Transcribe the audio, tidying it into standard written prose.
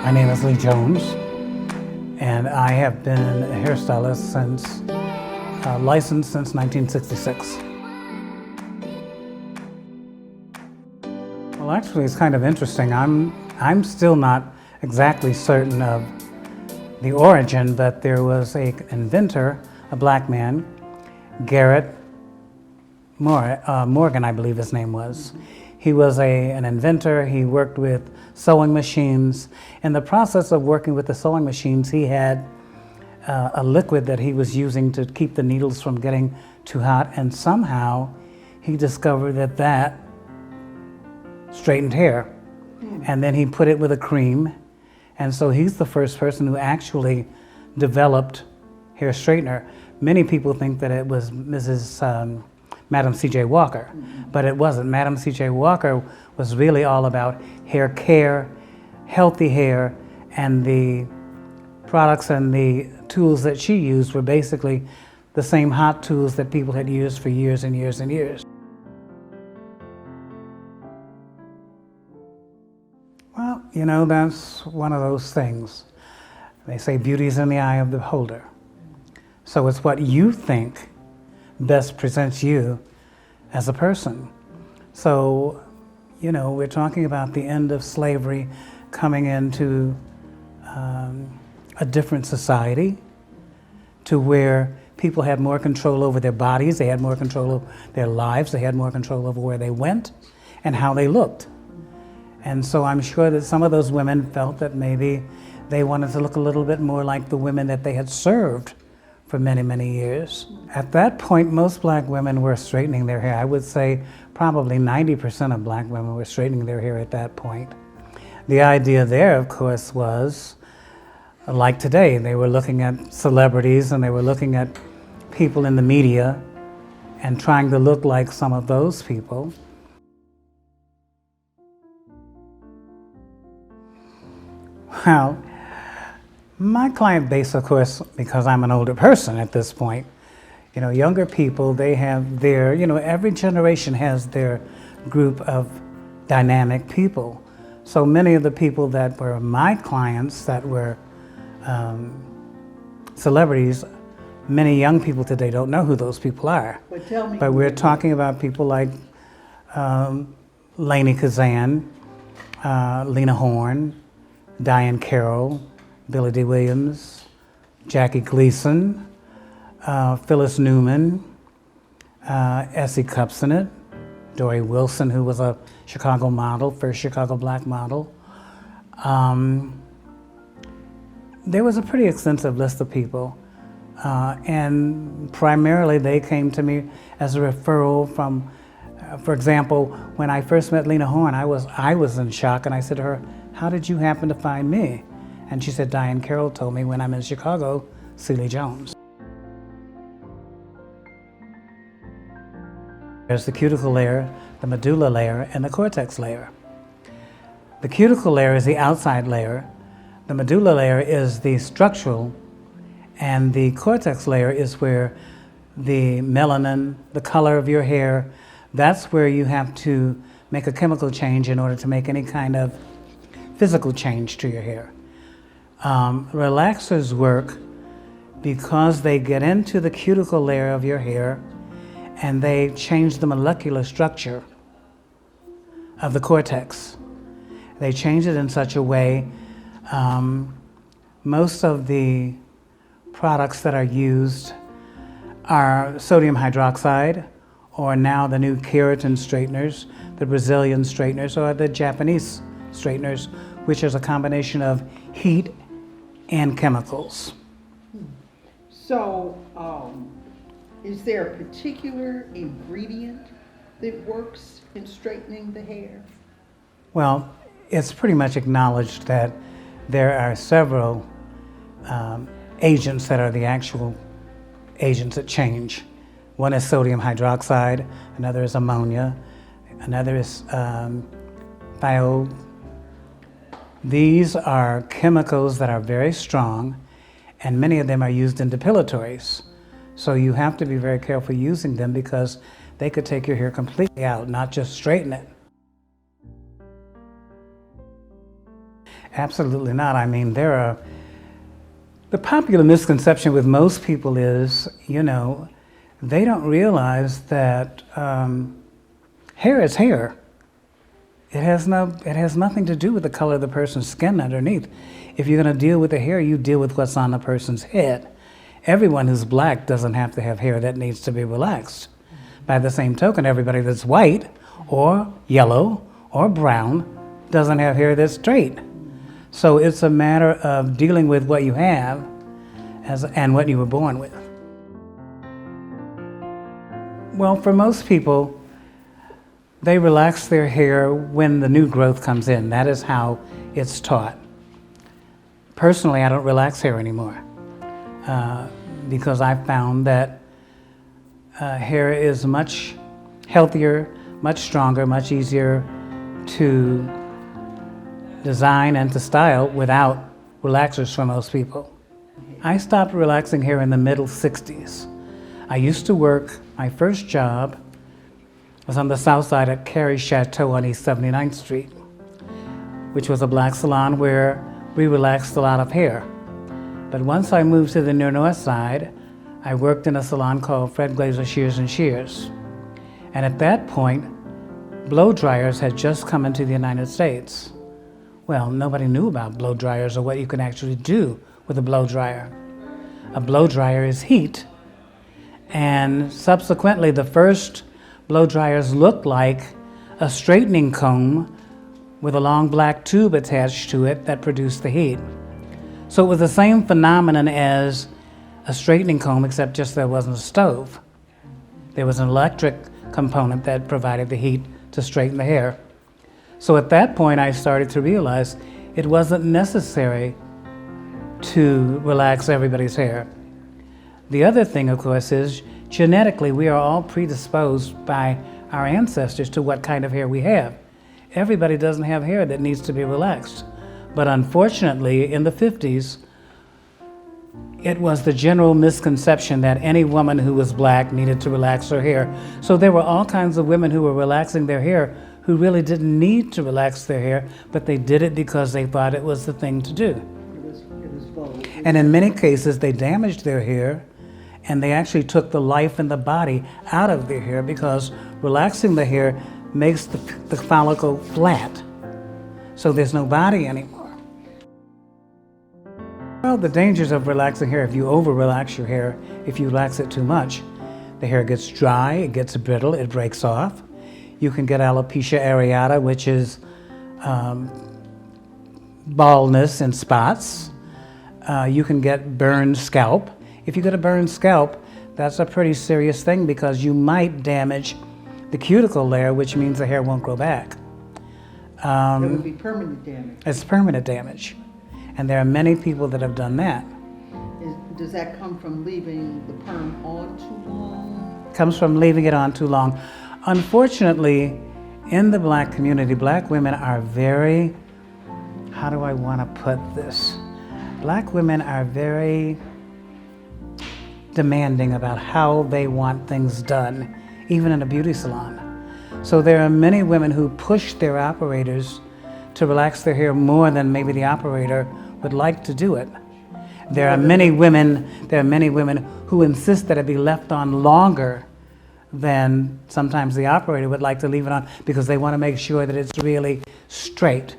My name is Leigh Jones, and I have been a hairstylist licensed since 1966. Well, actually, it's kind of interesting. I'm still not exactly certain of the origin, but there was an inventor, a black man, Garrett Morgan, I believe his name was. He was an inventor. He worked with sewing machines. In the process of working with the sewing machines, he had a liquid that he was using to keep the needles from getting too hot, and somehow he discovered that straightened hair. And then he put it with a cream, and so he's the first person who actually developed hair straightener. Many people think that it was Madam C.J. Walker, but it wasn't. Madam C.J. Walker was really all about hair care, healthy hair, and the products and the tools that she used were basically the same hot tools that people had used for years and years and years. Well, you know, that's one of those things. They say beauty's in the eye of the beholder. So it's what you think best presents you as a person. So, you know, we're talking about the end of slavery, coming into a different society to where people had more control over their bodies, they had more control over their lives, they had more control over where they went and how they looked. And so I'm sure that some of those women felt that maybe they wanted to look a little bit more like the women that they had served for many, many years. At that point, most black women were straightening their hair. I would say probably 90% of black women were straightening their hair at that point. The idea there, of course, was like today. They were looking at celebrities and they were looking at people in the media and trying to look like some of those people. Well, my client base, of course, because I'm an older person at this point, you know, younger people, they have their, you know, every generation has their group of dynamic people. So many of the people that were my clients that were celebrities, many young people today don't know who those people are. But tell me. But we're talking about people like Lainey Kazan, Lena Horne, Diane Carroll, Billy D. Williams, Jackie Gleason, Phyllis Newman, Essie Cupsonet, Dory Wilson, who was a Chicago model, first Chicago black model. There was a pretty extensive list of people, and primarily they came to me as a referral from, for example, when I first met Lena Horne, I was in shock, and I said to her, "How did you happen to find me?" And she said, "Diane Carroll told me when I'm in Chicago, see Leigh Jones." There's the cuticle layer, the medulla layer, and the cortex layer. The cuticle layer is the outside layer, the medulla layer is the structural, and the cortex layer is where the melanin, the color of your hair, that's where you have to make a chemical change in order to make any kind of physical change to your hair. Relaxers work because they get into the cuticle layer of your hair and they change the molecular structure of the cortex. They change it in such a way, most of the products that are used are sodium hydroxide, or now the new keratin straighteners, the Brazilian straighteners, or the Japanese straighteners, which is a combination of heat and chemicals. So, is there a particular ingredient that works in straightening the hair? Well, it's pretty much acknowledged that there are several agents that are the actual agents that change. One is sodium hydroxide, another is ammonia, another is thiol. These are chemicals that are very strong, and many of them are used in depilatories. So you have to be very careful using them because they could take your hair completely out, not just straighten it. Absolutely not. I mean, the popular misconception with most people is, they don't realize that hair is hair. It has nothing to do with the color of the person's skin underneath. If you're going to deal with the hair, you deal with what's on the person's head. Everyone who's black doesn't have to have hair that needs to be relaxed. By the same token, everybody that's white or yellow or brown doesn't have hair that's straight. So it's a matter of dealing with what you have and what you were born with. Well, for most people, they relax their hair when the new growth comes in. That is how it's taught. Personally, I don't relax hair anymore because I found that hair is much healthier, much stronger, much easier to design and to style without relaxers for most people. I stopped relaxing hair in the middle 60s. I used to work, my first job was on the south side at Carey Chateau on East 79th Street, which was a black salon where we relaxed a lot of hair. But once I moved to the near north side, I worked in a salon called Fred Glazer Shears and Shears. And at that point, blow dryers had just come into the United States. Well, nobody knew about blow dryers or what you can actually do with a blow dryer. A blow dryer is heat. And subsequently, the first blow dryers looked like a straightening comb with a long black tube attached to it that produced the heat. So it was the same phenomenon as a straightening comb, except just there wasn't a stove. There was an electric component that provided the heat to straighten the hair. So at that point, I started to realize it wasn't necessary to relax everybody's hair. The other thing, of course, is genetically, we are all predisposed by our ancestors to what kind of hair we have. Everybody doesn't have hair that needs to be relaxed. But unfortunately, in the 50s, it was the general misconception that any woman who was black needed to relax her hair. So there were all kinds of women who were relaxing their hair who really didn't need to relax their hair, but they did it because they thought it was the thing to do. It was bold. And in many cases, they damaged their hair, and they actually took the life and the body out of their hair because relaxing the hair makes the follicle flat. So there's no body anymore. Well, the dangers of relaxing hair, if you over-relax your hair, if you relax it too much, the hair gets dry, it gets brittle, it breaks off. You can get alopecia areata, which is baldness in spots. You can get burned scalp. If you get a burned scalp, that's a pretty serious thing because you might damage the cuticle layer, which means the hair won't grow back. It would be permanent damage. It's permanent damage. And there are many people that have done that. Does that come from leaving the perm on too long? Comes from leaving it on too long. Unfortunately, in the black community, black women are very, how do I want to put this? Black women are very demanding about how they want things done, even in a beauty salon. So there are many women who push their operators to relax their hair more than maybe the operator would like to do it. There are many women who insist that it be left on longer than sometimes the operator would like to leave it on because they want to make sure that it's really straight.